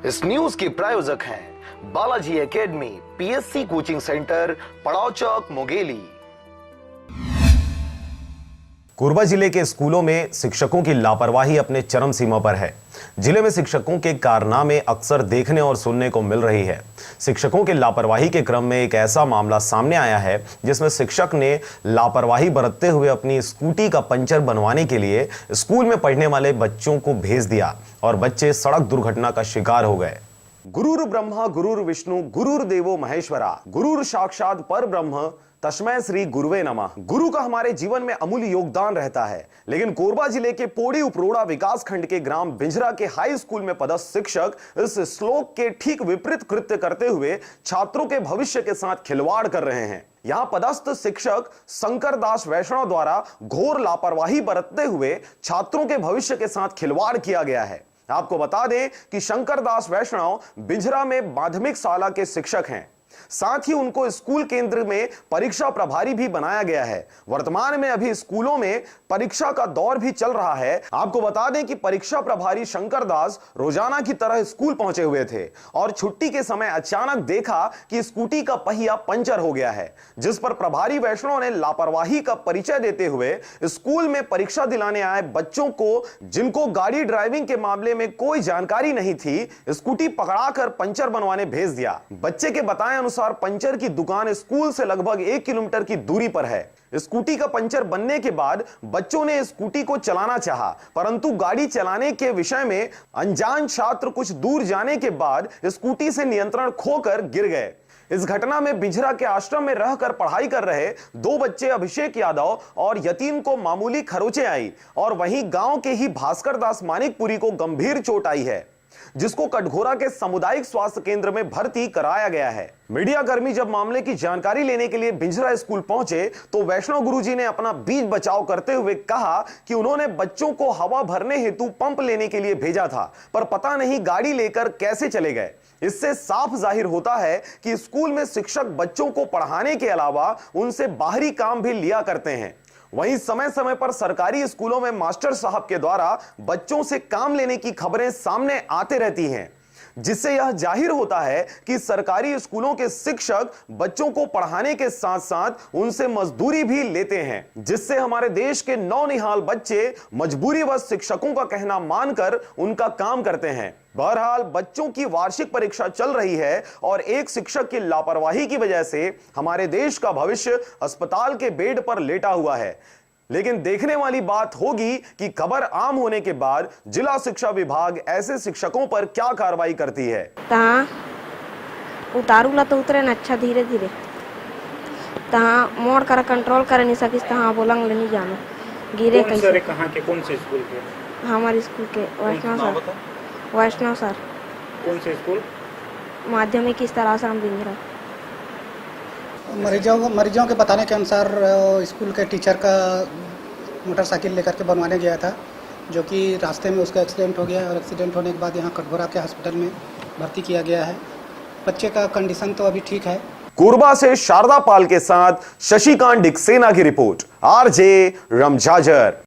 इस न्यूज के प्रायोजक हैं Balaji academy, PSC coaching centre, पड़ाव चौक, मुंगेली। कोरबा जिले के स्कूलों में शिक्षकों की लापरवाही अपने चरम सीमा पर है। जिले में शिक्षकों के कारनामे अक्सर देखने और सुनने को मिल रही है। शिक्षकों के लापरवाही के क्रम में एक ऐसा मामला सामने आया है जिसमें शिक्षक ने लापरवाही बरतते हुए अपनी स्कूटी का पंचर बनवाने के लिए स्कूल में पढ़ने वाले बच्चों को भेज दिया और बच्चे सड़क दुर्घटना का शिकार हो गए। गुरुर ब्रह्मा गुरुर विष्णु गुरुर देवो महेश्वरा गुरुर साक्षात पर ब्रह्म तस्मै श्री गुरुवे नमः। गुरु का हमारे जीवन में अमूल्य योगदान रहता है, लेकिन कोरबा जिले के पोड़ी उपरोड़ा विकास खंड के ग्राम बिंजरा के हाई स्कूल में पदस्थ शिक्षक इस श्लोक के ठीक विपरीत कृत्य करते हुए छात्रों के भविष्य के साथ खिलवाड़ कर रहे हैं। यहाँ पदस्थ शिक्षक शंकर दास वैष्णव द्वारा घोर लापरवाही बरतते हुए छात्रों के भविष्य के साथ खिलवाड़ किया गया है। आपको बता दें कि शंकर दास वैष्णव बिंजरा में माध्यमिक शाला के शिक्षक हैं। साथ ही उनको स्कूल केंद्र में परीक्षा प्रभारी भी बनाया गया है। वर्तमान में अभी स्कूलों में परीक्षा का दौर भी चल रहा है। आपको बता दें कि परीक्षा प्रभारी शंकर दास रोजाना की तरह स्कूल पहुंचे हुए थे और छुट्टी के समय अचानक देखा कि स्कूटी का पहिया पंचर हो गया है, जिस पर प्रभारी वैष्णव ने लापरवाही का परिचय देते हुए स्कूल में परीक्षा दिलाने आए बच्चों को, जिनको गाड़ी ड्राइविंग के मामले में कोई जानकारी नहीं थी, स्कूटी पकड़ाकर पंचर बनवाने भेज दिया। बच्चे के बताए अनुसार पंचर की दुकान स्कूल से लगभग 1 किलोमीटर की दूरी पर है। स्कूटी का पंचर बनने के बाद बच्चों ने स्कूटी को चलाना चाहा, परंतु गाड़ी चलाने के विषय में अनजान छात्र कुछ दूर जाने के बाद स्कूटी से नियंत्रण खोकर गिर गए। इस घटना में बिंजरा के आश्रम में रहकर पढ़ाई कर रहे 2 बच्चे अभिषेक यादव और यतीन को मामूली खरोंचे आई और वहीं गांव के ही भास्कर दास मानिकपुरी को गंभीर चोट आई है, जिसको कटघोरा के सामुदायिक स्वास्थ्य केंद्र में भर्ती कराया गया है। मीडिया कर्मी जब मामले की जानकारी लेने के लिए बिंजरा स्कूल पहुंचे तो वैष्णव गुरुजी ने अपना बीच बचाव करते हुए कहा कि उन्होंने बच्चों को हवा भरने हेतु पंप लेने के लिए भेजा था, पर पता नहीं गाड़ी लेकर कैसे चले गए। इससे साफ जाहिर होता है कि स्कूल में शिक्षक बच्चों को पढ़ाने के अलावा उनसे बाहरी काम भी लिया करते हैं। वहीं समय समय पर सरकारी स्कूलों में मास्टर साहब के द्वारा बच्चों से काम लेने की खबरें सामने आते रहती हैं, जिससे यह जाहिर होता है कि सरकारी स्कूलों के शिक्षक बच्चों को पढ़ाने के साथ साथ उनसे मजदूरी भी लेते हैं, जिससे हमारे देश के नौनिहाल बच्चे मजबूरीवश शिक्षकों का कहना मानकर उनका काम करते हैं। बहरहाल बच्चों की वार्षिक परीक्षा चल रही है और एक शिक्षक की लापरवाही की वजह से हमारे देश का भविष्य अस्पताल के बेड पर लेटा हुआ है। लेकिन देखने वाली बात होगी कि खबर आम होने के बाद जिला शिक्षा विभाग ऐसे शिक्षकों पर क्या कार्रवाई करती है। उतारूला तो उतरे न अच्छा धीरे धीरे मोड़ कर कंट्रोल कर नहीं सकिस बोलंग नहीं जानो गिरे कैसे। कहाँ के कौन से स्कूल के? हमारे स्कूल के वैष्णव सर। कौन से स्कूल? माध्यमिक स्तर आश्रम बिंजरा। मरीजों के बताने के अनुसार स्कूल के टीचर का मोटरसाइकिल लेकर के बनवाने गया था, जो कि रास्ते में उसका एक्सीडेंट हो गया और एक्सीडेंट होने के बाद यहाँ कटघोरा के हॉस्पिटल में भर्ती किया गया है। बच्चे का कंडीशन तो अभी ठीक है। कोरबा से शारदा पाल के साथ शशिकांत डिक्सेना की रिपोर्ट, आरजे रमजाजर।